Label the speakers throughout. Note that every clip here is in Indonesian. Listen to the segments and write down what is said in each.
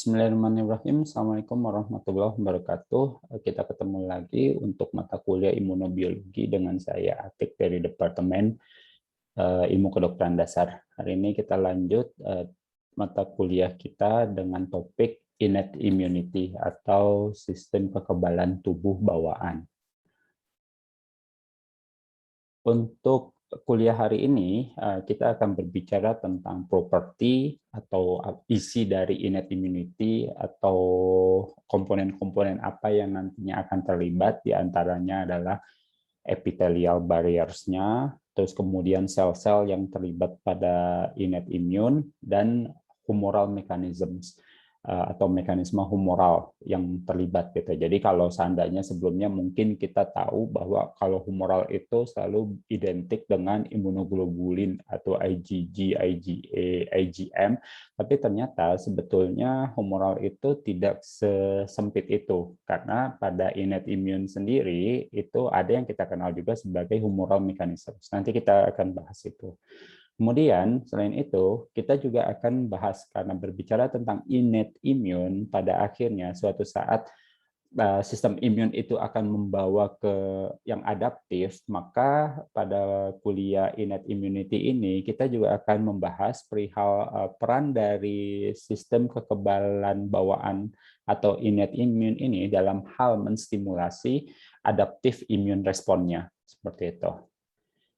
Speaker 1: Bismillahirrahmanirrahim. Assalamualaikum warahmatullahi wabarakatuh. Kita ketemu lagi untuk mata kuliah imunobiologi dengan saya Atik dari Departemen Ilmu Kedokteran Dasar. Hari ini kita lanjut mata kuliah kita dengan topik innate immunity atau sistem kekebalan tubuh bawaan. Untuk kuliah hari ini, kita akan berbicara tentang properti atau isi dari innate immunity atau komponen-komponen apa yang nantinya akan terlibat, diantaranya adalah epithelial barriers-nya, terus kemudian sel-sel yang terlibat pada innate immune, dan humoral mechanisms atau mekanisme humoral yang terlibat gitu. Jadi kalau seandainya sebelumnya mungkin kita tahu bahwa kalau humoral itu selalu identik dengan imunoglobulin atau IgG, IgA, IgM, tapi ternyata sebetulnya humoral itu tidak sesempit itu, karena pada innate immune sendiri itu ada yang kita kenal juga sebagai humoral mechanisms. Nanti kita akan bahas itu. Kemudian, selain itu, kita juga akan bahas karena berbicara tentang innate immune, pada akhirnya suatu saat sistem imun itu akan membawa ke yang adaptif, maka pada kuliah innate immunity ini kita juga akan membahas perihal peran dari sistem kekebalan bawaan atau innate immune ini dalam hal menstimulasi adaptive immune response-nya, seperti itu.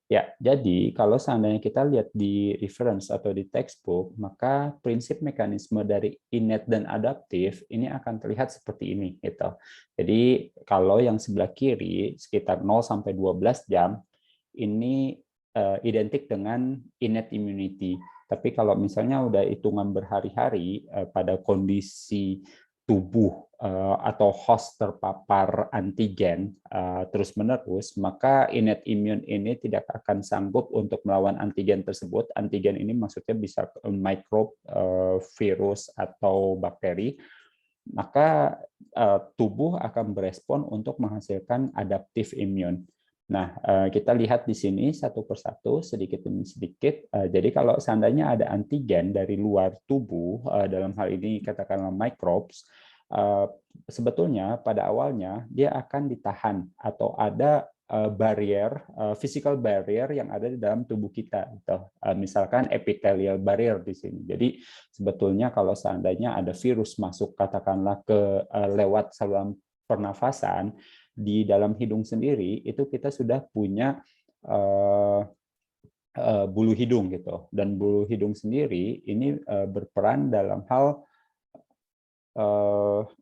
Speaker 1: Ya, jadi kalau seandainya kita lihat di reference atau di textbook, maka prinsip mekanisme dari innate dan adaptif ini akan terlihat seperti ini gitu. Jadi kalau yang sebelah kiri sekitar 0 sampai 12 jam ini identik dengan innate immunity. Tapi kalau misalnya udah hitungan berhari-hari pada kondisi tubuh atau host terpapar antigen terus-menerus, maka innate immune ini tidak akan sanggup untuk melawan antigen tersebut. Antigen ini maksudnya bisa microbe, virus, atau bakteri. Maka tubuh akan berespon untuk menghasilkan adaptive immune. Nah, kita lihat di sini satu persatu, sedikit demi sedikit. Jadi kalau seandainya ada antigen dari luar tubuh, dalam hal ini katakanlah microbes, sebetulnya pada awalnya dia akan ditahan atau ada barrier, physical barrier yang ada di dalam tubuh kita, gitu. Misalkan epithelial barrier di sini. Jadi sebetulnya kalau seandainya ada virus masuk katakanlah ke lewat saluran pernafasan, di dalam hidung sendiri itu kita sudah punya bulu hidung gitu, dan bulu hidung sendiri ini berperan dalam hal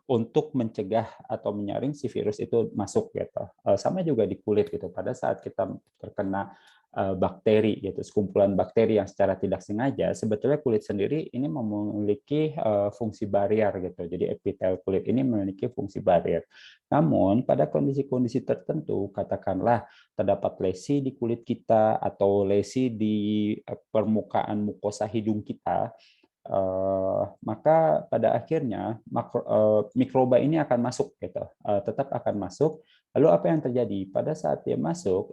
Speaker 1: untuk mencegah atau menyaring si virus itu masuk gitu. Sama juga di kulit gitu, pada saat kita terkena bakteri gitu, sekumpulan bakteri yang secara tidak sengaja, sebetulnya kulit sendiri ini memiliki fungsi barier gitu. Jadi epitel kulit ini memiliki fungsi barier. Namun pada kondisi-kondisi tertentu, katakanlah terdapat lesi di kulit kita atau lesi di permukaan mukosa hidung kita, maka pada akhirnya mikroba ini akan masuk gitu, tetap akan masuk. Lalu apa yang terjadi pada saat dia masuk?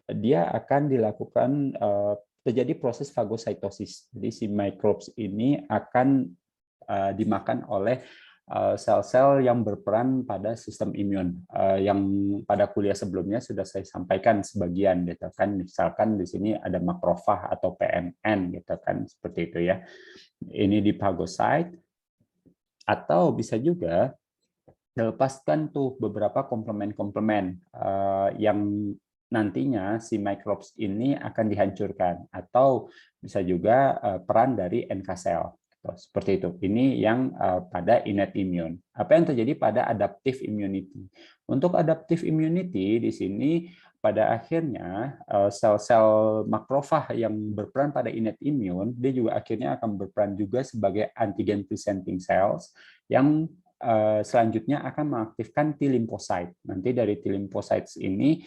Speaker 1: Dia akan dilakukan terjadi proses fagositosis. Jadi si microbes ini akan dimakan oleh sel-sel yang berperan pada sistem imun, yang pada kuliah sebelumnya sudah saya sampaikan sebagian gitu kan. Misalkan di sini ada makrofag atau PMN gitu kan, seperti itu ya. Ini di phagocyte, atau bisa juga melepaskan tuh beberapa komplemen-komplemen yang nantinya si microbes ini akan dihancurkan, atau bisa juga peran dari NK cell. Seperti itu. Ini yang pada innate immune. Apa yang terjadi pada adaptive immunity? Untuk adaptive immunity di sini pada akhirnya sel-sel makrofag yang berperan pada innate immune, dia juga akhirnya akan berperan juga sebagai antigen presenting cells yang selanjutnya akan mengaktifkan T lymphocyte. Nanti dari T lymphocytes ini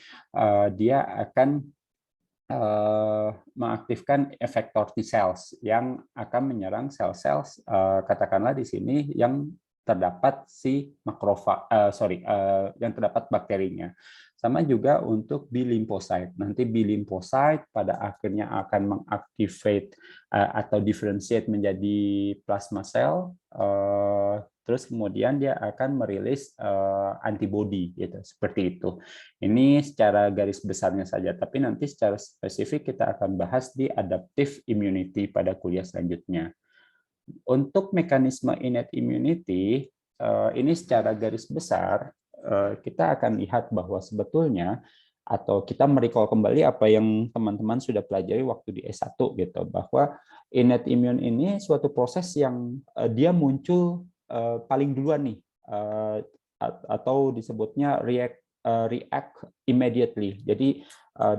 Speaker 1: dia akan mengaktifkan effector T cells yang akan menyerang sel-sel katakanlah di sini yang terdapat si makrofag, yang terdapat bakterinya. Sama juga untuk B lymphocyte. Nanti B lymphocyte pada akhirnya akan mengactivate atau differentiate menjadi plasma cell. Terus kemudian dia akan merilis antibody gitu, seperti itu. Ini secara garis besarnya saja, tapi nanti secara spesifik kita akan bahas di adaptive immunity pada kuliah selanjutnya. Untuk mekanisme innate immunity, ini secara garis besar kita akan lihat bahwa sebetulnya atau kita merecall kembali apa yang teman-teman sudah pelajari waktu di S1 gitu, bahwa innate immune ini suatu proses yang dia muncul paling duluan nih, atau disebutnya react immediately. Jadi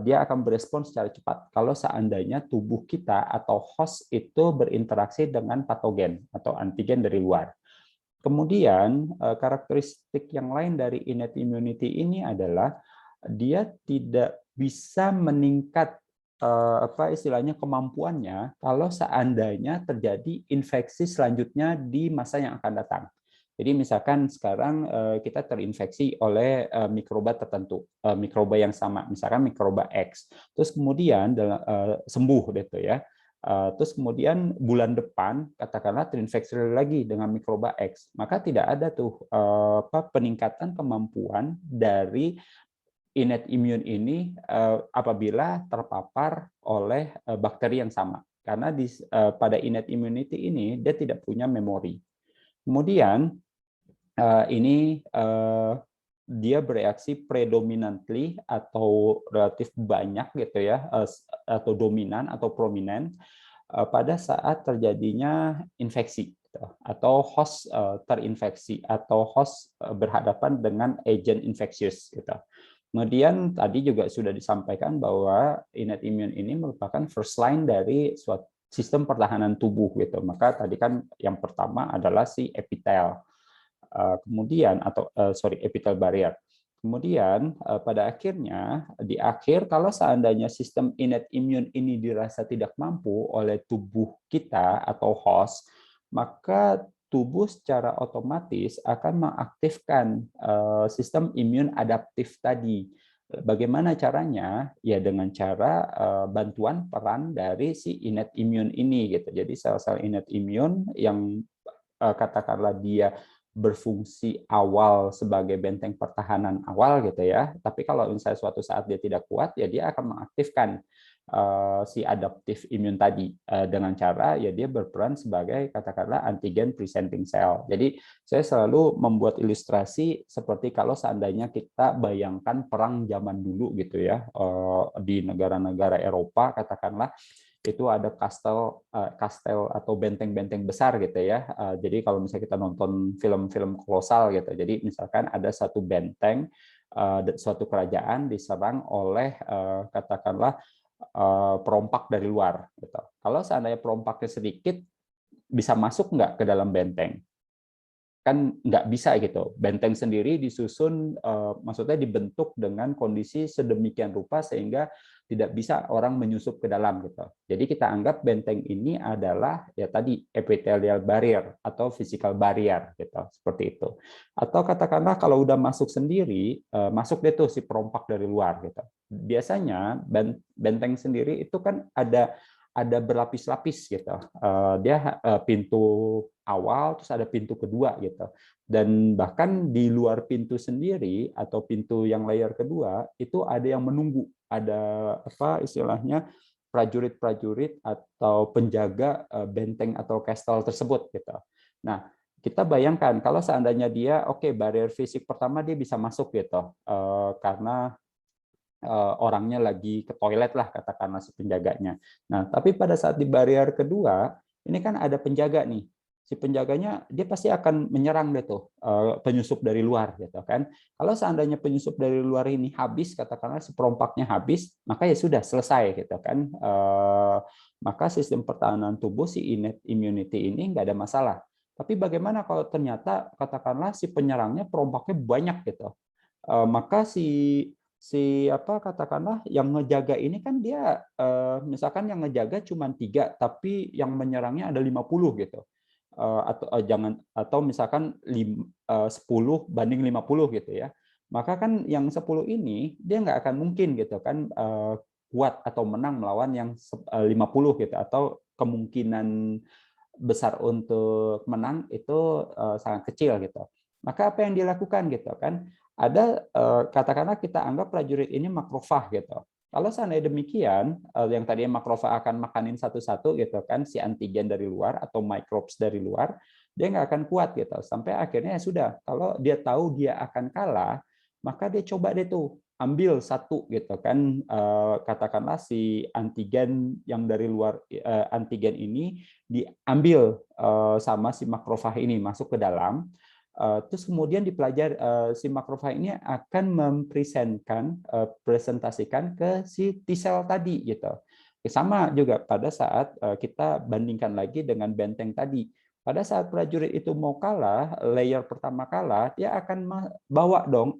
Speaker 1: dia akan berespon secara cepat kalau seandainya tubuh kita atau host itu berinteraksi dengan patogen atau antigen dari luar. Kemudian karakteristik yang lain dari innate immunity ini adalah dia tidak bisa meningkat apa istilahnya kemampuannya kalau seandainya terjadi infeksi selanjutnya di masa yang akan datang. Jadi misalkan sekarang kita terinfeksi oleh mikroba tertentu, mikroba yang sama, misalkan mikroba X, terus kemudian sembuh gitu ya. Terus kemudian bulan depan katakanlah terinfeksi lagi dengan mikroba X, maka tidak ada tuh peningkatan kemampuan dari innate immune ini apabila terpapar oleh bakteri yang sama, karena pada innate immunity ini dia tidak punya memori. Kemudian ini dia bereaksi predominantly atau relatif banyak gitu ya, atau dominan atau prominent pada saat terjadinya infeksi gitu, atau host terinfeksi atau host berhadapan dengan agent infectious gitu. Kemudian tadi juga sudah disampaikan bahwa innate immune ini merupakan first line dari suatu sistem pertahanan tubuh gitu. Maka tadi kan yang pertama adalah si epitel. Kemudian epithelial barrier. Kemudian pada akhirnya di akhir kalau seandainya sistem innate immune ini dirasa tidak mampu oleh tubuh kita atau host, maka tubuh secara otomatis akan mengaktifkan sistem imun adaptif tadi. Bagaimana caranya? Ya dengan cara bantuan peran dari si innate immune ini gitu. Jadi sel-sel innate immune yang katakanlah dia berfungsi awal sebagai benteng pertahanan awal gitu ya. Tapi kalau misalnya suatu saat dia tidak kuat, ya dia akan mengaktifkan si adaptive immune tadi dengan cara ya dia berperan sebagai katakanlah antigen presenting cell. Jadi saya selalu membuat ilustrasi seperti kalau seandainya kita bayangkan perang zaman dulu gitu ya di negara-negara Eropa katakanlah itu ada kastel atau benteng-benteng besar gitu ya. Jadi kalau misalnya kita nonton film-film kolosal gitu, jadi misalkan ada satu benteng, suatu kerajaan diserang oleh katakanlah perompak dari luar. Gitu. Kalau seandainya perompaknya sedikit, bisa masuk nggak ke dalam benteng? Kan nggak bisa gitu. Benteng sendiri disusun, maksudnya dibentuk dengan kondisi sedemikian rupa sehingga tidak bisa orang menyusup ke dalam gitu. Jadi kita anggap benteng ini adalah ya tadi epithelial barrier atau physical barrier gitu, seperti itu. Atau katakanlah kalau udah masuk sendiri, masuk deh tuh si perompak dari luar gitu. Biasanya benteng sendiri itu kan ada berlapis-lapis gitu. Dia pintu awal, terus ada pintu kedua gitu. Dan bahkan di luar pintu sendiri atau pintu yang layer kedua itu ada yang menunggu, ada apa istilahnya prajurit-prajurit atau penjaga benteng atau castle tersebut gitu. Nah, kita bayangkan kalau seandainya dia barrier fisik pertama dia bisa masuk gitu karena orangnya lagi ke toilet lah katakanlah si penjaganya. Nah, tapi pada saat di barrier kedua, ini kan ada penjaga nih. Si penjaganya dia pasti akan menyerang deh tuh penyusup dari luar gitu kan. Kalau seandainya penyusup dari luar ini habis katakanlah si perompaknya habis, maka ya sudah selesai gitu kan. Maka sistem pertahanan tubuh si innate immunity ini nggak ada masalah. Tapi bagaimana kalau ternyata katakanlah si penyerangnya perompaknya banyak gitu. Maka si apa katakanlah yang ngejaga ini kan dia misalkan yang ngejaga cuma 3 tapi yang menyerangnya ada 50 gitu. Atau jangan atau misalkan 10 banding 50 gitu ya. Maka kan yang 10 ini dia nggak akan mungkin gitu kan kuat atau menang melawan yang 50 gitu, atau kemungkinan besar untuk menang itu sangat kecil gitu. Maka apa yang dilakukan gitu kan? Ada katakanlah kita anggap prajurit ini makrofag gitu. Kalau seandainya demikian, yang tadinya makrofag akan makanin satu-satu gitu kan, si antigen dari luar atau microbes dari luar, dia nggak akan kuat gitu. Sampai akhirnya ya sudah, kalau dia tahu dia akan kalah, maka dia coba deh tuh ambil satu gitu kan, katakanlah si antigen yang dari luar, antigen ini diambil sama si makrofag ini masuk ke dalam, terus kemudian dipelajari, si makrofag ini akan presentasikan ke si T cell tadi gitu. Sama juga pada saat kita bandingkan lagi dengan benteng tadi. Pada saat prajurit itu mau kalah, layer pertama kalah, dia akan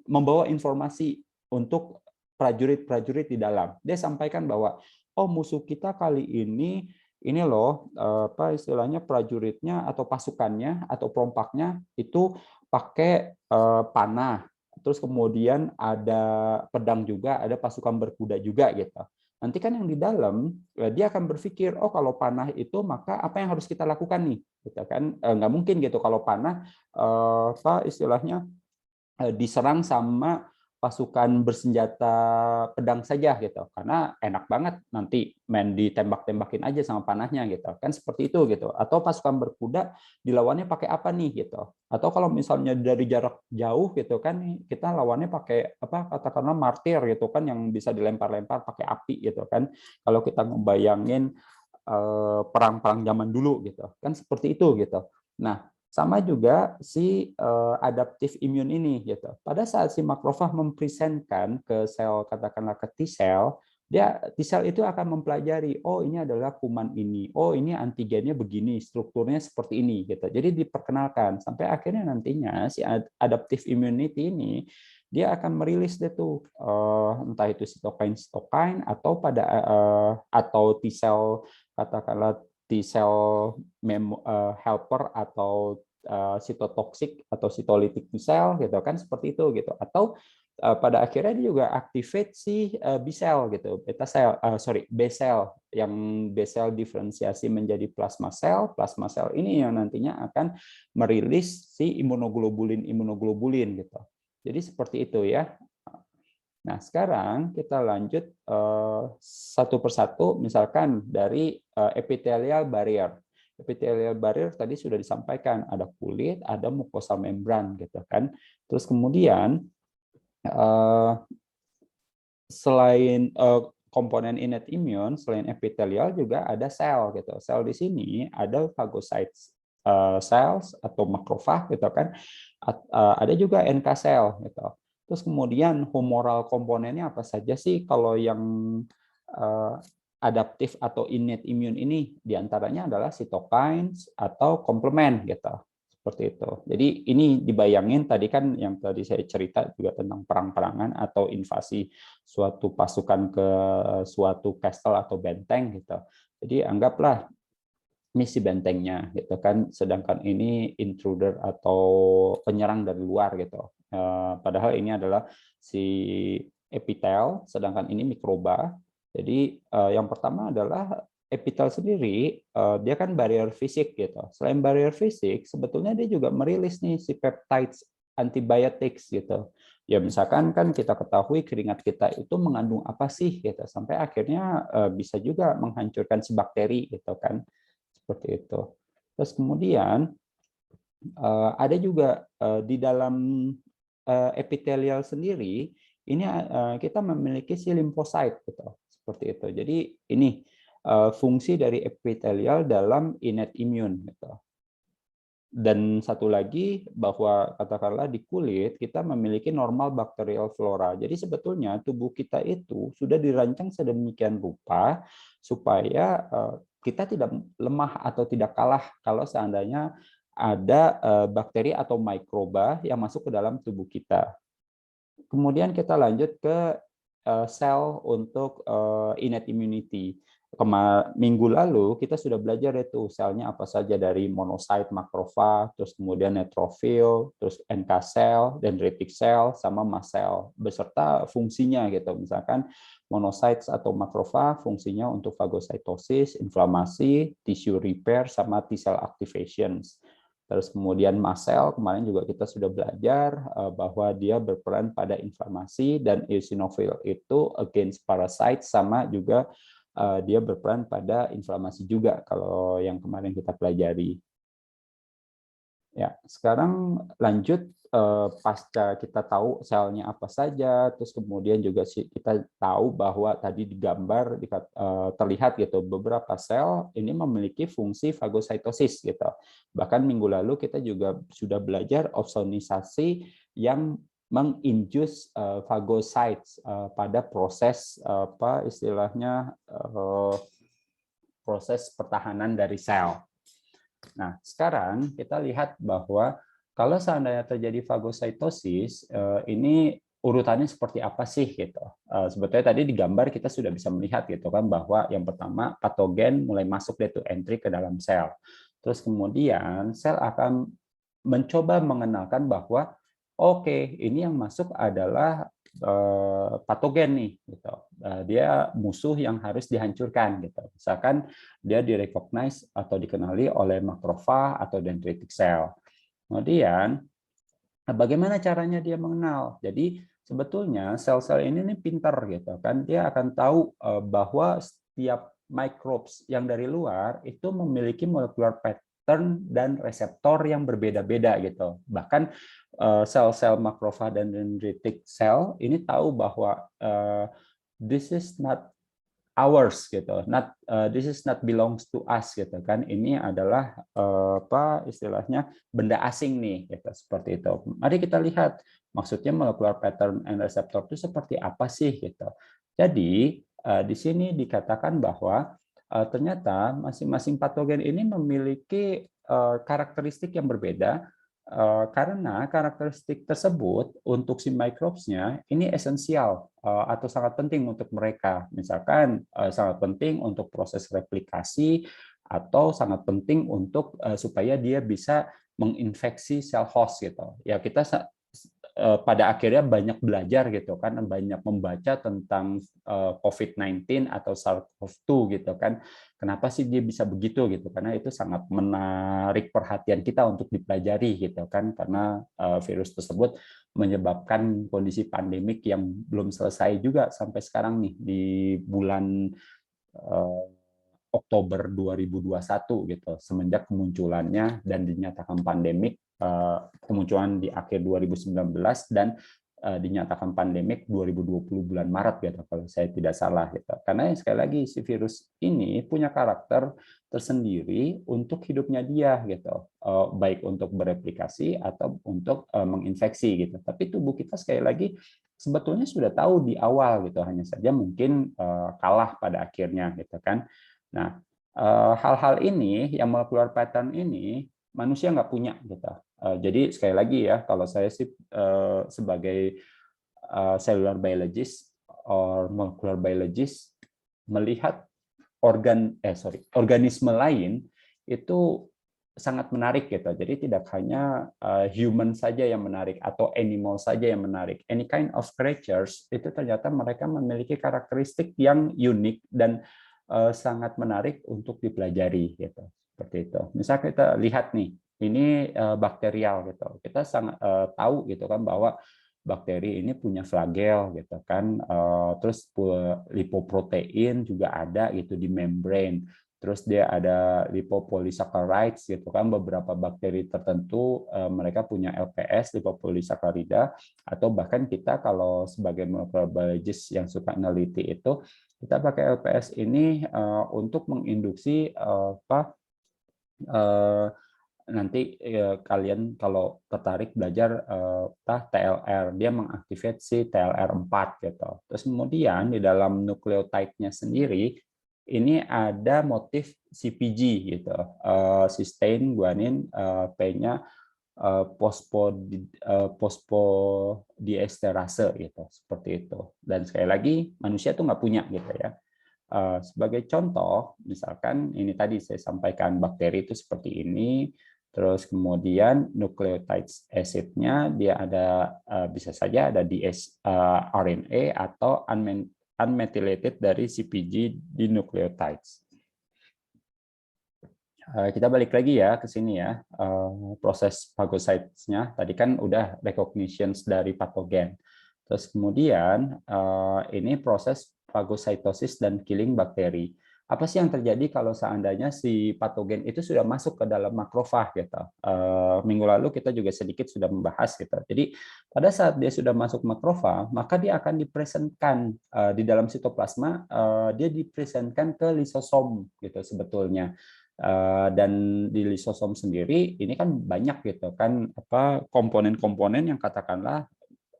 Speaker 1: membawa informasi untuk prajurit-prajurit di dalam. Dia sampaikan bahwa oh musuh kita kali ini loh apa istilahnya prajuritnya atau pasukannya atau perompaknya itu pakai panah. Terus kemudian ada pedang juga, ada pasukan berkuda juga gitu. Nanti kan yang di dalam dia akan berpikir, oh kalau panah itu maka apa yang harus kita lakukan nih, gitu kan? Nggak mungkin gitu kalau panah apa istilahnya diserang sama pasukan bersenjata pedang saja gitu, karena enak banget nanti main ditembak-tembakin aja sama panahnya gitu kan, seperti itu gitu. Atau pasukan berkuda dilawannya pakai apa nih gitu, atau kalau misalnya dari jarak jauh gitu kan kita lawannya pakai apa, katakanlah martir gitu kan yang bisa dilempar-lempar pakai api gitu kan, kalau kita ngebayangin perang-perang zaman dulu gitu kan, seperti itu gitu. Nah, sama juga si adaptive immune ini gitu. Pada saat si makrofag mempresentkan ke sel, katakanlah ke T cell, dia T cell itu akan mempelajari, oh ini adalah kuman ini, oh ini antigennya begini, strukturnya seperti ini gitu. Jadi diperkenalkan sampai akhirnya nantinya si adaptive immunity ini dia akan merilis deh tuh entah itu sitokain atau T cell, katakanlah T cell helper atau sitotoksik atau sitolitik T cell gitu kan, seperti itu gitu. Atau pada akhirnya dia juga activate si B cell gitu, B cell, yang B cell diferensiasi menjadi plasma cell ini yang nantinya akan merilis si imunoglobulin gitu. Jadi seperti itu ya. Nah, sekarang kita lanjut satu persatu, misalkan dari epithelial barrier. Epithelial barrier tadi sudah disampaikan, ada kulit, ada mukosa membran gitu kan. Terus kemudian selain komponen innate immune, selain epithelial juga ada sel gitu. Sel di sini ada phagocytes cells atau makrofag gitu kan. Ada juga NK cell gitu. Terus kemudian humoral komponennya apa saja sih kalau yang adaptif atau innate immune ini? Diantaranya adalah cytokines atau komplement gitu. Seperti itu. Jadi ini dibayangin tadi kan yang tadi saya cerita juga tentang perang-perangan atau invasi suatu pasukan ke suatu castle atau benteng gitu. Jadi anggaplah misi bentengnya gitu kan, sedangkan ini intruder atau penyerang dari luar gitu. Padahal ini adalah si epitel, sedangkan ini mikroba. Jadi yang pertama adalah epitel sendiri, dia kan barrier fisik gitu. Selain barrier fisik, sebetulnya dia juga merilis nih si peptides antibiotics gitu. Ya misalkan kan kita ketahui keringat kita itu mengandung apa sih gitu, sampai akhirnya bisa juga menghancurkan si bakteri gitu kan. Seperti itu. Terus kemudian ada juga di dalam epithelial sendiri ini kita memiliki si limfosit gitu. Seperti itu. Jadi ini fungsi dari epithelial dalam innate immune gitu. Dan satu lagi bahwa katakanlah di kulit kita memiliki normal bacterial flora. Jadi sebetulnya tubuh kita itu sudah dirancang sedemikian rupa supaya kita tidak lemah atau tidak kalah kalau seandainya ada bakteri atau mikroba yang masuk ke dalam tubuh kita. Kemudian kita lanjut ke sel untuk innate immunity. Minggu lalu kita sudah belajar itu selnya apa saja dari monosit, makrofag, terus kemudian neutrofil, terus NK cell, dendritic cell, sama mast cell beserta fungsinya gitu. Misalkan monocytes atau makrofag fungsinya untuk fagositosis, inflamasi, tissue repair, sama T cell activations. Terus kemudian mast cell kemarin juga kita sudah belajar bahwa dia berperan pada inflamasi, dan eosinofil itu against parasite, sama juga dia berperan pada inflamasi juga kalau yang kemarin kita pelajari. Ya, sekarang lanjut pasca kita tahu selnya apa saja, terus kemudian juga kita tahu bahwa tadi di gambar terlihat gitu beberapa sel ini memiliki fungsi fagositosis gitu. Bahkan minggu lalu kita juga sudah belajar opsonisasi yang menginduce phagocytes pada proses apa istilahnya proses pertahanan dari sel. Nah, sekarang kita lihat bahwa kalau seandainya terjadi fagositosis, ini urutannya seperti apa sih gitu. Sebetulnya tadi di gambar kita sudah bisa melihat gitu kan bahwa yang pertama patogen mulai masuk to entry ke dalam sel. Terus kemudian sel akan mencoba mengenalkan bahwa oke, ini yang masuk adalah patogen nih gitu. Dia musuh yang harus dihancurkan gitu. Misalkan dia direcognize atau dikenali oleh makrofag atau dendritic cell. Kemudian bagaimana caranya dia mengenal? Jadi sebetulnya sel-sel ini nih pintar gitu kan. Dia akan tahu bahwa setiap microbes yang dari luar itu memiliki molecular pattern dan reseptor yang berbeda-beda gitu. Bahkan sel-sel makrofag dan dendritic cell ini tahu bahwa this is not ours gitu, this is not belongs to us gitu kan, ini adalah apa istilahnya benda asing nih gitu, seperti itu. Mari kita lihat maksudnya molecular pattern and receptor itu seperti apa sih gitu. Jadi di sini dikatakan bahwa ternyata masing-masing patogen ini memiliki karakteristik yang berbeda. Karena karakteristik tersebut untuk si microbes-nya ini esensial atau sangat penting untuk mereka. Misalkan sangat penting untuk proses replikasi atau sangat penting untuk supaya dia bisa menginfeksi sel host gitu. Ya kita pada akhirnya banyak belajar gitu kan, banyak membaca tentang COVID-19 atau SARS-CoV-2 gitu kan. Kenapa sih dia bisa begitu gitu? Karena itu sangat menarik perhatian kita untuk dipelajari gitu kan, karena virus tersebut menyebabkan kondisi pandemik yang belum selesai juga sampai sekarang nih di bulan Oktober 2021 gitu, semenjak kemunculannya dan dinyatakan pandemik, kemunculan di akhir 2019 dan dinyatakan pandemik 2020 bulan Maret gitu kalau saya tidak salah gitu. Karena sekali lagi si virus ini punya karakter tersendiri untuk hidupnya dia gitu, baik untuk bereplikasi atau untuk menginfeksi gitu. Tapi tubuh kita sekali lagi sebetulnya sudah tahu di awal gitu, hanya saja mungkin kalah pada akhirnya gitu kan. Nah, hal-hal ini yang molecular pattern ini manusia nggak punya gitu. Jadi sekali lagi ya, kalau saya sih sebagai cellular biologist or molecular biologist melihat organisme lain itu sangat menarik gitu. Jadi tidak hanya human saja yang menarik atau animal saja yang menarik. Any kind of creatures itu ternyata mereka memiliki karakteristik yang unik dan sangat menarik untuk dipelajari gitu. Seperti itu. Misal kita lihat nih, ini bakterial gitu. Kita sangat tahu gitu kan bahwa bakteri ini punya flagel gitu kan, terus lipoprotein juga ada gitu di membrane, terus dia ada lipopolysaccharides gitu kan, beberapa bakteri tertentu mereka punya LPS lipopolysaccharida, atau bahkan kita kalau sebagai molecular biologist yang suka meneliti itu kita pakai LPS ini untuk menginduksi apa nanti kalian kalau tertarik belajar TLR, dia mengaktifkan si TLR4 gitu. Terus kemudian di dalam nukleotide-nya sendiri ini ada motif CpG gitu, cysteine, guanin, P-nya fosfodiesterase gitu, seperti itu. Dan sekali lagi manusia tuh nggak punya gitu ya. Sebagai contoh, misalkan ini tadi saya sampaikan bakteri itu seperti ini, terus kemudian nucleotide acid-nya dia ada bisa saja ada di RNA atau unmethylated dari CpG di nucleotides. Kita balik lagi ya ke sini ya, proses phagocytes-nya. Tadi kan udah recognitions dari patogen. Terus kemudian ini proses phagocytosis dan killing bakteri. Apa sih yang terjadi kalau seandainya si patogen itu sudah masuk ke dalam makrofag gitu? Minggu lalu kita juga sedikit sudah membahas gitu. Jadi pada saat dia sudah masuk makrofag, maka dia akan dipresentkan di dalam sitoplasma, dia dipresentkan ke lisosom gitu sebetulnya. Dan di lisosom sendiri ini kan banyak gitu kan apa komponen-komponen yang katakanlah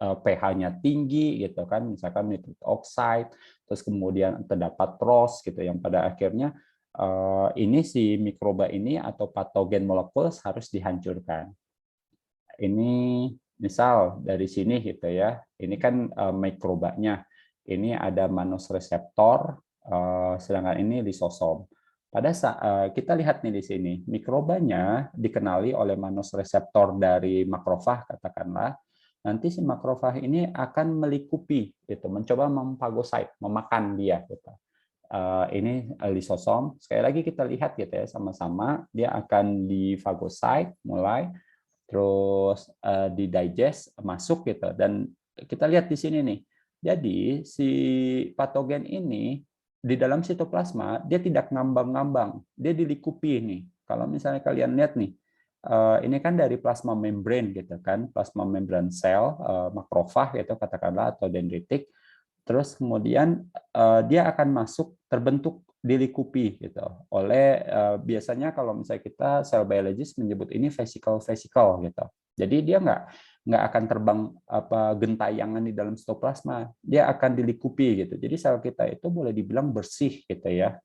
Speaker 1: pH-nya tinggi gitu kan, misalkan nitric oxide, terus kemudian terdapat ROS gitu yang pada akhirnya ini si mikroba ini atau patogen molecules harus dihancurkan. Ini misal dari sini gitu ya, ini kan mikrobanya, ini ada Mannose reseptor, sedangkan ini lisosom. Pada saat kita lihat nih di sini, mikrobanya dikenali oleh Mannose reseptor dari makrofag katakanlah. Nanti si makrofag ini akan melikupi, gitu, mencoba memfagosit, memakan dia. Gitu. Ini lisosom. Sekali lagi kita lihat gitu ya sama-sama, dia akan difagosit mulai, terus di digest masuk gitu. Dan kita lihat di sini nih. Jadi si patogen ini di dalam sitoplasma dia tidak ngambang-ngambang, dia dilikupi nih. Kalau misalnya kalian lihat nih, ini kan dari plasma membrane gitu kan, plasma membrane sel makrofag gitu katakanlah atau dendritik. Terus kemudian dia akan masuk terbentuk dilikupi gitu oleh biasanya kalau misalnya kita cell biologist menyebut ini vesicle gitu. Jadi dia nggak akan terbang apa gentayangan di dalam sitoplasma, dia akan dilikupi gitu. Jadi sel kita itu boleh dibilang bersih gitu ya.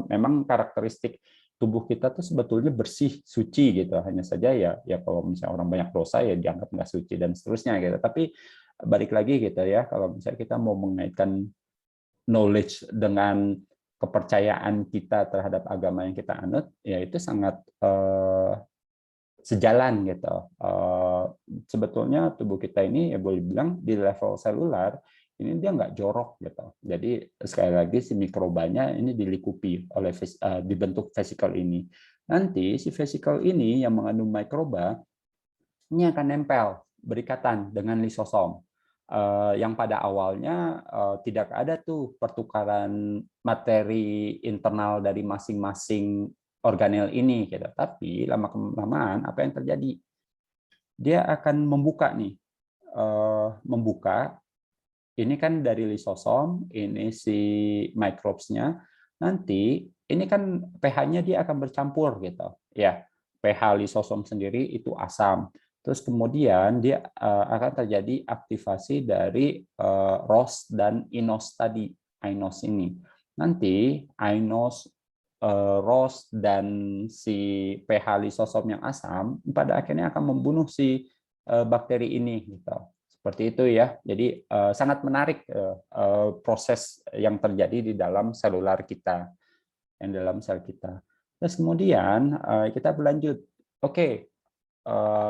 Speaker 1: Memang karakteristik tubuh kita tuh sebetulnya bersih, suci gitu. Hanya saja ya kalau misalnya orang banyak dosa ya dianggap nggak suci dan seterusnya gitu. Tapi balik lagi gitu ya, kalau misalnya kita mau mengaitkan knowledge dengan kepercayaan kita terhadap agama yang kita anut, ya itu sangat sejalan gitu. Sebetulnya tubuh kita ini ya boleh bilang di level selular ini dia nggak jorok gitu. Jadi sekali lagi si mikrobanya ini dilikupi oleh dibentuk vesicle ini. Nanti si vesicle ini yang mengandung mikroba ini akan nempel berikatan dengan lisosom. Yang pada awalnya tidak ada tuh pertukaran materi internal dari masing-masing organel ini gitu. Tapi lama-kelamaan apa yang terjadi? Dia akan membuka nih. Membuka ini kan dari lisosom, ini si microbes-nya. Nanti ini kan pH-nya dia akan bercampur gitu. Ya, pH lisosom sendiri itu asam. Terus kemudian dia akan terjadi aktivasi dari ROS dan INOS tadi, INOS ini. Nanti INOS, ROS dan si pH lisosom yang asam pada akhirnya akan membunuh si bakteri ini gitu. Seperti itu ya. Jadi sangat menarik proses yang terjadi di dalam selular kita, yang dalam sel kita. Terus kemudian kita berlanjut. Oke,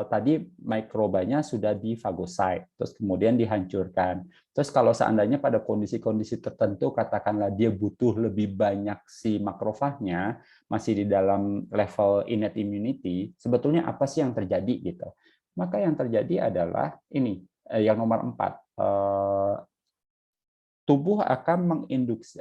Speaker 1: tadi mikrobanya sudah difagosit, terus kemudian dihancurkan. Terus kalau seandainya pada kondisi-kondisi tertentu, katakanlah dia butuh lebih banyak si makrofagnya, masih di dalam level innate immunity, sebetulnya apa sih yang terjadi gitu? Maka yang terjadi adalah ini, yang nomor 4, tubuh akan menginduksi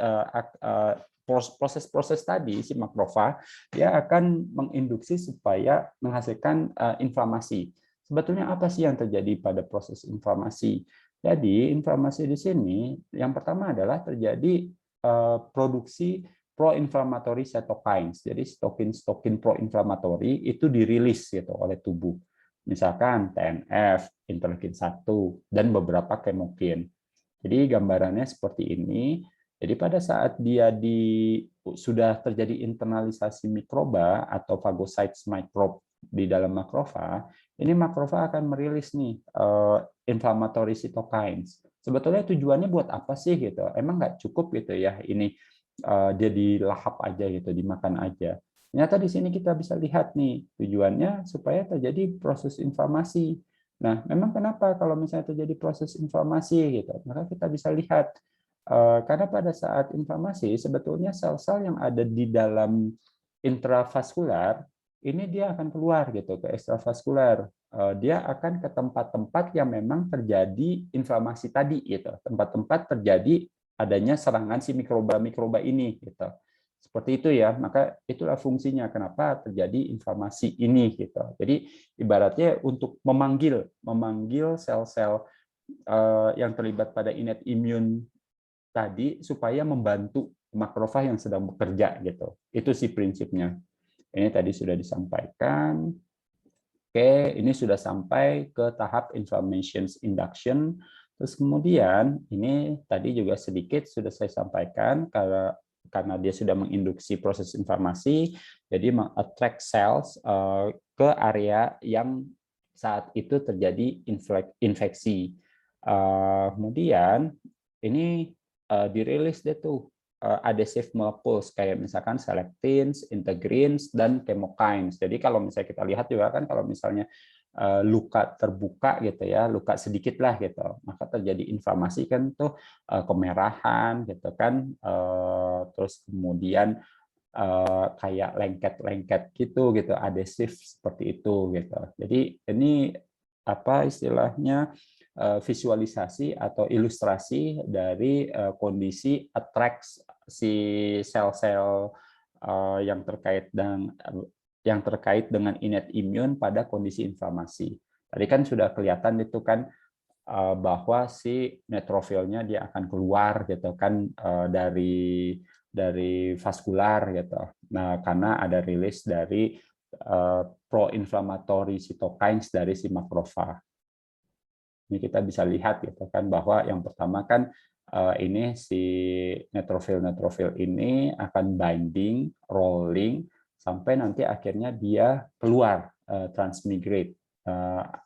Speaker 1: proses-proses tadi si makrofag dia akan menginduksi supaya menghasilkan inflamasi. Sebetulnya apa sih yang terjadi pada proses inflamasi? Jadi inflamasi di sini yang pertama adalah terjadi produksi pro-inflammatory cytokines. Jadi stokin pro-inflammatory itu dirilis gitu oleh tubuh. Misalkan TNF, interleukin 1 dan beberapa kemokin. Jadi gambarannya seperti ini. Jadi pada saat dia sudah terjadi internalisasi mikroba atau phagocytes microbe di dalam makrofag, ini makrofag akan merilis nih inflammatory cytokines. Sebetulnya tujuannya buat apa sih gitu? Emang nggak cukup gitu ya ini dia dilahap aja gitu, dimakan aja. Ternyata di sini kita bisa lihat nih tujuannya supaya terjadi proses inflamasi. Nah, memang kenapa kalau misalnya terjadi proses inflamasi gitu, maka kita bisa lihat karena pada saat inflamasi sebetulnya sel-sel yang ada di dalam intravaskular ini dia akan keluar gitu ke ekstravaskular. Dia akan ke tempat-tempat yang memang terjadi inflamasi tadi gitu, tempat-tempat terjadi adanya serangan si mikroba-mikroba ini gitu. Seperti itu ya, maka itulah fungsinya kenapa terjadi inflamasi ini gitu. Jadi ibaratnya untuk memanggil sel-sel yang terlibat pada innate immune tadi supaya membantu makrofag yang sedang bekerja gitu. Itu sih prinsipnya. Ini tadi sudah disampaikan. Oke, ini sudah sampai ke tahap inflammation induction. Terus kemudian ini tadi juga sedikit sudah saya sampaikan karena dia sudah menginduksi proses inflamasi, jadi meng-attract cells ke area yang saat itu terjadi infeksi. Kemudian ini dirilis deh tuh adhesive molecules kayak misalkan selectins, integrins, dan chemokines. Jadi kalau misalnya kita lihat juga kan kalau misalnya luka terbuka gitu ya, luka sedikit lah gitu, maka terjadi inflamasi kan tuh kemerahan gitu kan, terus kemudian kayak lengket-lengket gitu adhesif seperti itu gitu. Jadi ini apa istilahnya visualisasi atau ilustrasi dari kondisi attract si sel-sel yang terkait dengan innate immune pada kondisi inflamasi. Tadi kan sudah kelihatan itu kan bahwa si neutrofilnya dia akan keluar gitu kan dari vaskular gitu. Nah, karena ada rilis dari pro-inflammatory cytokines dari si makrofag. Ini kita bisa lihat gitu kan bahwa yang pertama kan ini si neutrofil ini akan binding, rolling sampai nanti akhirnya dia keluar transmigrate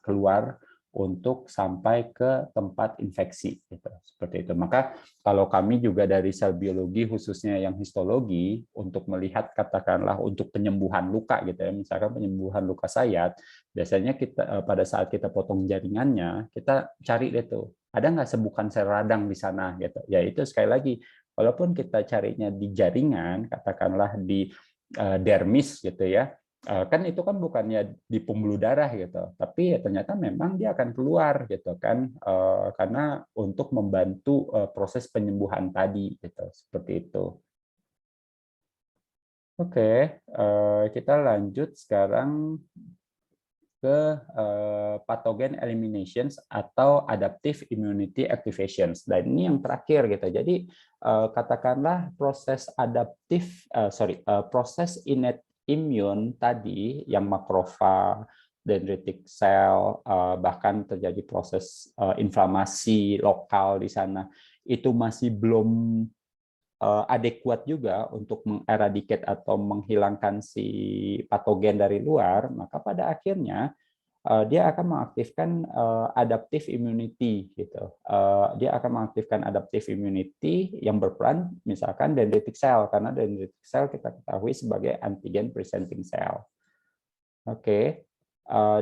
Speaker 1: keluar untuk sampai ke tempat infeksi gitu. Seperti itu. Maka kalau kami juga dari sel biologi khususnya yang histologi untuk melihat katakanlah untuk penyembuhan luka gitu ya, misalkan penyembuhan luka sayat, biasanya kita pada saat kita potong jaringannya, kita cari deh tuh, ada nggak sebukan sel radang di sana gitu. Ya itu sekali lagi, walaupun kita carinya di jaringan, katakanlah di dermis gitu ya, kan itu kan bukannya di pembuluh darah gitu, tapi ya ternyata memang dia akan keluar gitu kan, karena untuk membantu proses penyembuhan tadi gitu, seperti itu. Oke, kita lanjut sekarang ke pathogen eliminations atau adaptive immunity activations. Dan ini yang terakhir gitu. Jadi katakanlah proses proses innate immune tadi yang makrofag, dendritic cell, bahkan terjadi proses inflamasi lokal di sana itu masih belum adekuat juga untuk mengeradicate atau menghilangkan si patogen dari luar, maka pada akhirnya dia akan mengaktifkan adaptive immunity gitu. Dia akan mengaktifkan adaptive immunity yang berperan misalkan dendritic cell, karena dendritic cell kita ketahui sebagai antigen presenting cell. Oke.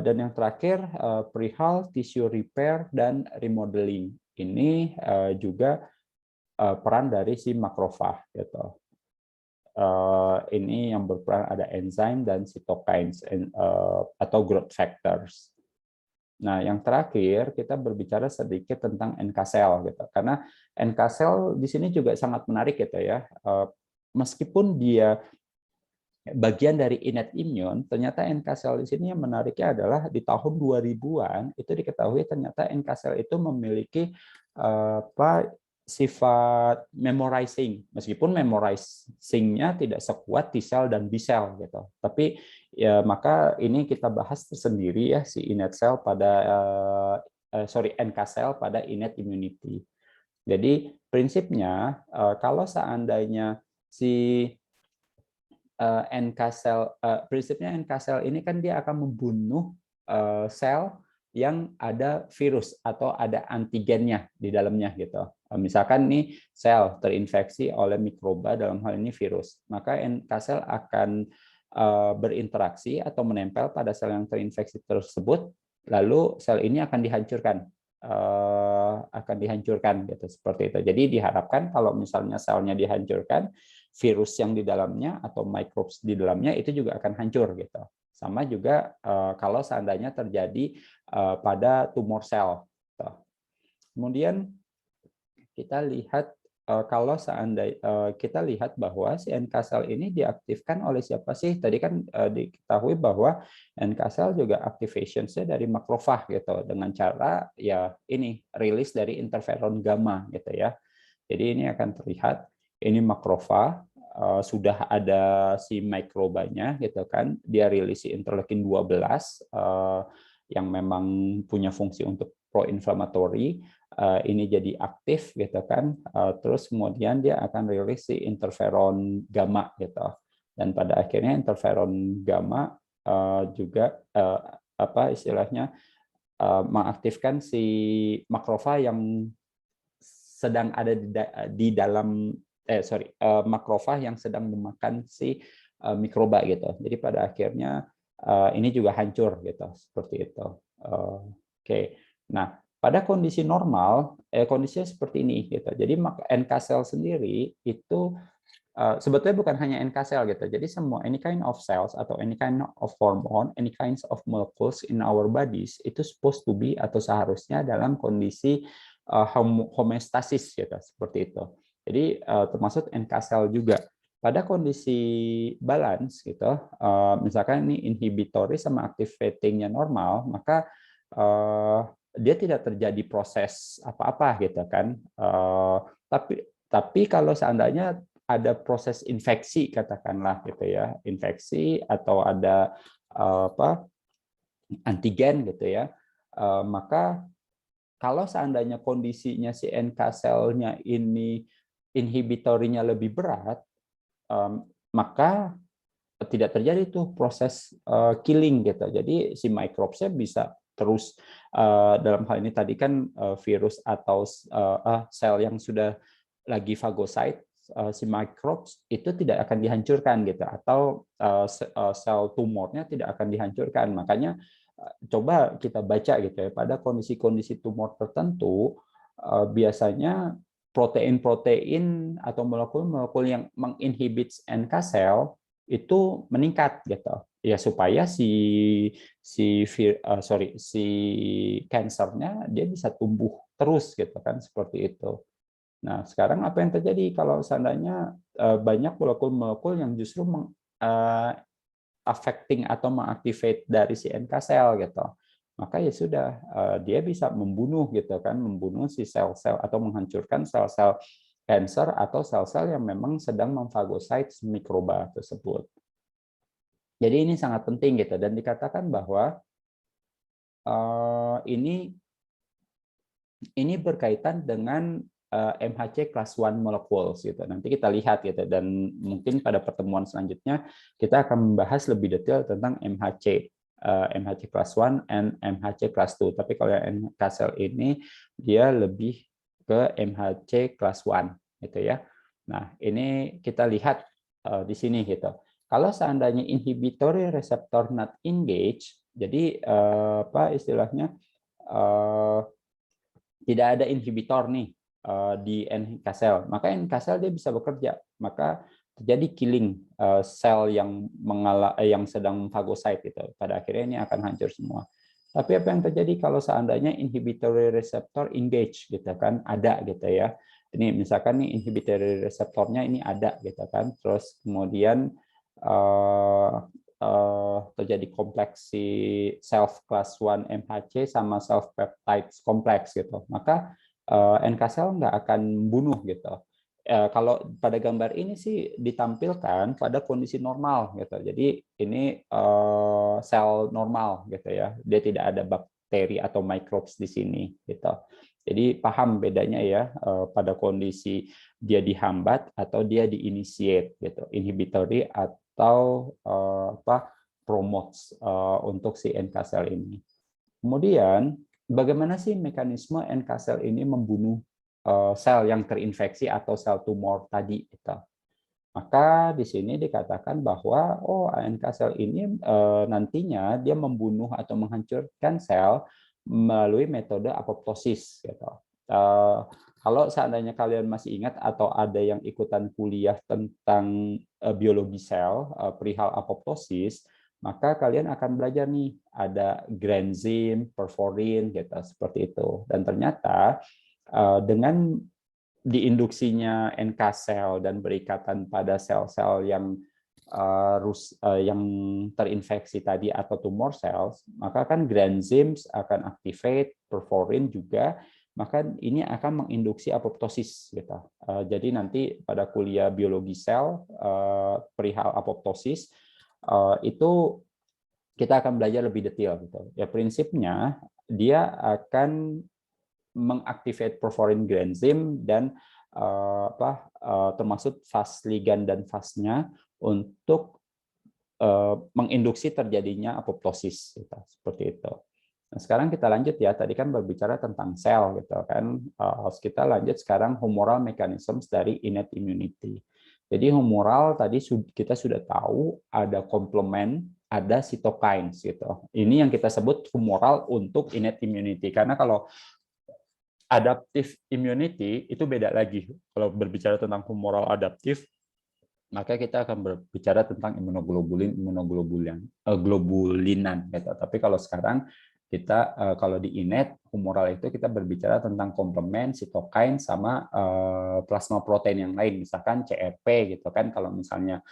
Speaker 1: Dan yang terakhir perihal tissue repair dan remodeling. Ini juga peran dari si makrofag gitu. Ini yang berperan ada enzim dan cytokines atau growth factors. Nah, yang terakhir kita berbicara sedikit tentang NK cell gitu. Karena NK cell di sini juga sangat menarik gitu ya. Meskipun dia bagian dari innate immune, ternyata NK cell di sini yang menariknya adalah di tahun 2000-an itu diketahui ternyata NK cell itu memiliki sifat memorizing, meskipun memorizing-nya tidak sekuat T cell dan B cell gitu. Tapi ya maka ini kita bahas tersendiri ya si innate cell pada NK cell pada innate immunity. Jadi prinsipnya kalau seandainya si NK cell, prinsipnya NK cell ini kan dia akan membunuh sel yang ada virus atau ada antigennya di dalamnya gitu. Misalkan nih sel terinfeksi oleh mikroba, dalam hal ini virus, maka NK sel akan berinteraksi atau menempel pada sel yang terinfeksi tersebut, lalu sel ini akan dihancurkan gitu, seperti itu. Jadi diharapkan kalau misalnya selnya dihancurkan, virus yang di dalamnya atau microbes di dalamnya itu juga akan hancur gitu. Sama juga kalau seandainya terjadi pada tumor sel. Kemudian kita lihat kalau seandainya kita lihat bahwa si NK sel ini diaktifkan oleh siapa sih? Tadi kan diketahui bahwa NK sel juga activation-nya dari makrofag gitu, dengan cara ya ini rilis dari interferon gamma gitu ya. Jadi ini akan terlihat ini makrofag sudah ada si mikrobanya gitu kan, dia rilis si interleukin 12 yang memang punya fungsi untuk pro-inflammatory, ini jadi aktif gitu kan, terus kemudian dia akan rilis si interferon gamma gitu, dan pada akhirnya interferon gamma juga apa istilahnya mengaktifkan si makrofag yang sedang ada di dalam makrofag yang sedang memakan si mikroba gitu. Jadi pada akhirnya ini juga hancur gitu, seperti itu. Oke. Nah, pada kondisi normal kondisinya seperti ini gitu. Jadi NK sel sendiri itu sebetulnya bukan hanya NK sel gitu. Jadi semua any kind of cells atau any kind of hormone, any kinds of molecules in our bodies itu supposed to be atau seharusnya dalam kondisi homeostasis gitu, seperti itu. Jadi termasuk NK sel juga. Pada kondisi balance gitu, misalkan ini inhibitory sama activating-nya normal, maka dia tidak terjadi proses apa-apa gitu kan. Tapi kalau seandainya ada proses infeksi katakanlah gitu ya, infeksi atau ada apa antigen gitu ya, maka kalau seandainya kondisinya si NK selnya ini inhibitorinya lebih berat, maka tidak terjadi tuh proses killing gitu. Jadi si microbes-nya bisa terus dalam hal ini tadi kan virus atau sel yang sudah lagi phagocyte, si microbes itu tidak akan dihancurkan gitu, atau sel tumornya tidak akan dihancurkan. Makanya coba kita baca gitu ya, pada kondisi-kondisi tumor tertentu biasanya protein-protein atau molekul-molekul yang menginhibit NK sel itu meningkat gitu ya, supaya si kansernya dia bisa tumbuh terus gitu kan, seperti itu. Nah, sekarang apa yang terjadi kalau seandainya banyak molekul-molekul yang justru affecting atau mengaktifate dari si NK sel gitu, maka ya sudah dia bisa membunuh gitu kan, membunuh si sel-sel atau menghancurkan sel-sel kanker atau sel-sel yang memang sedang memfagosite mikroba tersebut. Jadi ini sangat penting gitu, dan dikatakan bahwa ini berkaitan dengan MHC class 1 molecules gitu. Nanti kita lihat gitu, dan mungkin pada pertemuan selanjutnya kita akan membahas lebih detail tentang MHC class 1 and MHC class 2. Tapi kalau yang NK cell ini dia lebih ke MHC class 1 gitu ya. Nah, ini kita lihat di sini gitu. Kalau seandainya inhibitory receptor not engaged, jadi apa istilahnya tidak ada inhibitor nih di NK cell, maka NK cell dia bisa bekerja, maka terjadi killing sel yang sedang phagocyte gitu. Pada akhirnya ini akan hancur semua. Tapi apa yang terjadi kalau seandainya inhibitory receptor engage gitu kan, ada gitu ya. Ini misalkan nih inhibitory reseptornya ini ada gitu kan, terus kemudian terjadi kompleks si self class 1 MHC sama self peptides kompleks gitu, maka NK cell nggak akan bunuh gitu. Kalau pada gambar ini sih ditampilkan pada kondisi normal gitu. Jadi ini sel normal gitu ya. Dia tidak ada bakteri atau microbes di sini gitu. Jadi paham bedanya ya pada kondisi dia dihambat atau dia diinitiate gitu, inhibitory atau promotes untuk si NK cell ini. Kemudian bagaimana sih mekanisme NK cell ini membunuh sel yang terinfeksi atau sel tumor tadi. Gitu. Maka di sini dikatakan bahwa ANK sel ini nantinya dia membunuh atau menghancurkan sel melalui metode apoptosis. Gitu. Kalau seandainya kalian masih ingat atau ada yang ikutan kuliah tentang biologi sel, perihal apoptosis, maka kalian akan belajar nih ada granzim, perforin, gitu seperti itu. Dan ternyata dengan diinduksinya NK sel dan berikatan pada sel-sel yang terinfeksi tadi atau tumor cells, maka kan granzymes akan activate, perforin juga, maka ini akan menginduksi apoptosis gitu. Jadi nanti pada kuliah biologi sel perihal apoptosis itu kita akan belajar lebih detail gitu. Ya prinsipnya dia akan mengaktifkan perforin granzyme dan termasuk fas ligan dan fasnya untuk menginduksi terjadinya apoptosis gitu, seperti itu. Nah, sekarang kita lanjut ya. Tadi kan berbicara tentang sel gitu kan. Kita lanjut sekarang humoral mechanisms dari innate immunity. Jadi humoral tadi kita sudah tahu ada komplement, ada cytokines gitu. Ini yang kita sebut humoral untuk innate immunity karena kalau adaptive immunity itu beda lagi. Kalau berbicara tentang humoral adaptif, maka kita akan berbicara tentang globulinan gitu. Tapi kalau sekarang kita kalau di innate humoral itu kita berbicara tentang komplement, sitokin sama plasma protein yang lain, misalkan CRP gitu kan. Kalau misalnya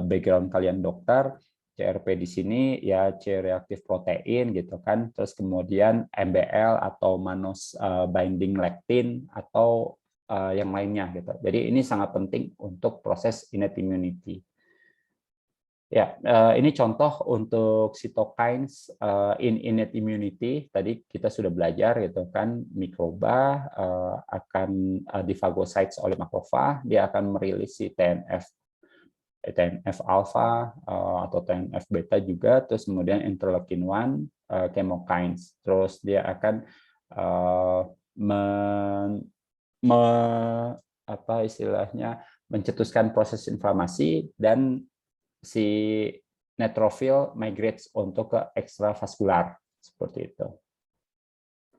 Speaker 1: background kalian dokter, CRP di sini ya C-reaktif protein gitu kan, terus kemudian MBL atau mannose binding lectin atau yang lainnya gitu. Jadi ini sangat penting untuk proses innate immunity. Ya, ini contoh untuk cytokines in innate immunity. Tadi kita sudah belajar gitu kan, mikroba akan difagocytes oleh makrofag, dia akan merilis si TNF alpha atau TNF beta juga, terus kemudian interleukin 1, chemokines, terus dia akan mencetuskan proses inflamasi dan si neutrophil migrates untuk ke ekstravaskular seperti itu.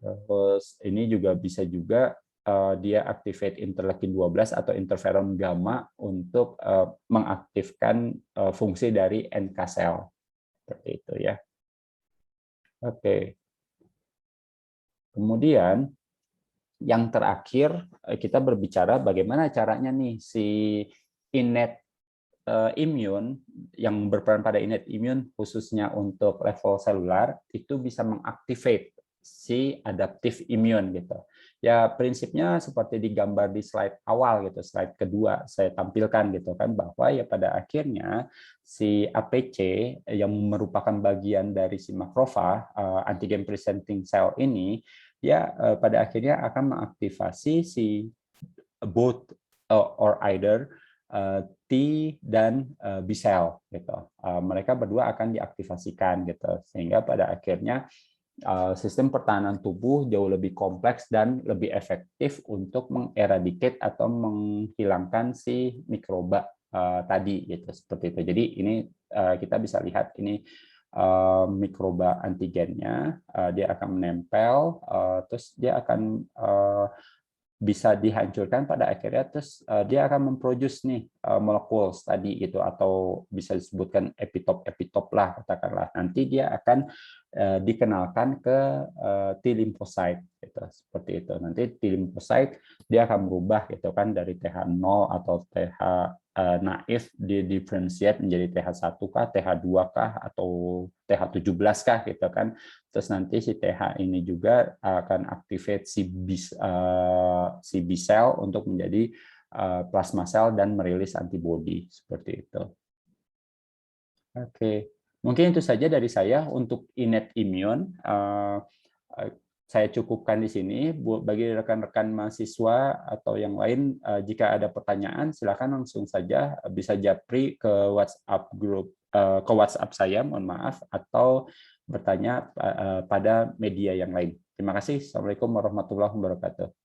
Speaker 1: Terus ini juga bisa juga dia activate interleukin 12 atau interferon gamma untuk mengaktifkan fungsi dari NK sel. Seperti itu ya. Oke. Kemudian yang terakhir kita berbicara bagaimana caranya nih si innate immune yang berperan pada innate immune khususnya untuk level selular itu bisa mengaktifate si adaptive immune gitu. Ya prinsipnya seperti digambar di slide awal gitu, slide kedua saya tampilkan gitu kan, bahwa ya pada akhirnya si APC yang merupakan bagian dari si makrofag antigen presenting cell ini ya pada akhirnya akan mengaktifasi si both or either T dan B cell gitu. Mereka berdua akan diaktifasikan gitu sehingga pada akhirnya sistem pertahanan tubuh jauh lebih kompleks dan lebih efektif untuk mengeradicate atau menghilangkan si mikroba tadi gitu seperti itu. Jadi ini kita bisa lihat ini mikroba antigennya, dia akan menempel, terus dia akan bisa dihancurkan pada akhirnya, terus dia akan memproduce nih molekul tadi gitu, atau bisa disebutkan epitop lah katakanlah. Nanti dia akan dikenalkan ke T lymphocyte gitu, seperti itu. Nanti T lymphocyte dia akan berubah gitu kan dari TH0 atau TH naif didifferentiate menjadi TH1 kah, TH2 kah, atau TH17 kah gitu kan. Terus nanti si TH ini juga akan activate si B cell untuk menjadi plasma cell dan merilis antibodi seperti itu. Oke, mungkin itu saja dari saya untuk innate immune. Saya cukupkan di sini. Bagi rekan-rekan mahasiswa atau yang lain, jika ada pertanyaan, silakan langsung saja bisa japri ke WhatsApp grup, ke WhatsApp saya, mohon maaf, atau bertanya pada media yang lain. Terima kasih. Assalamualaikum warahmatullahi wabarakatuh.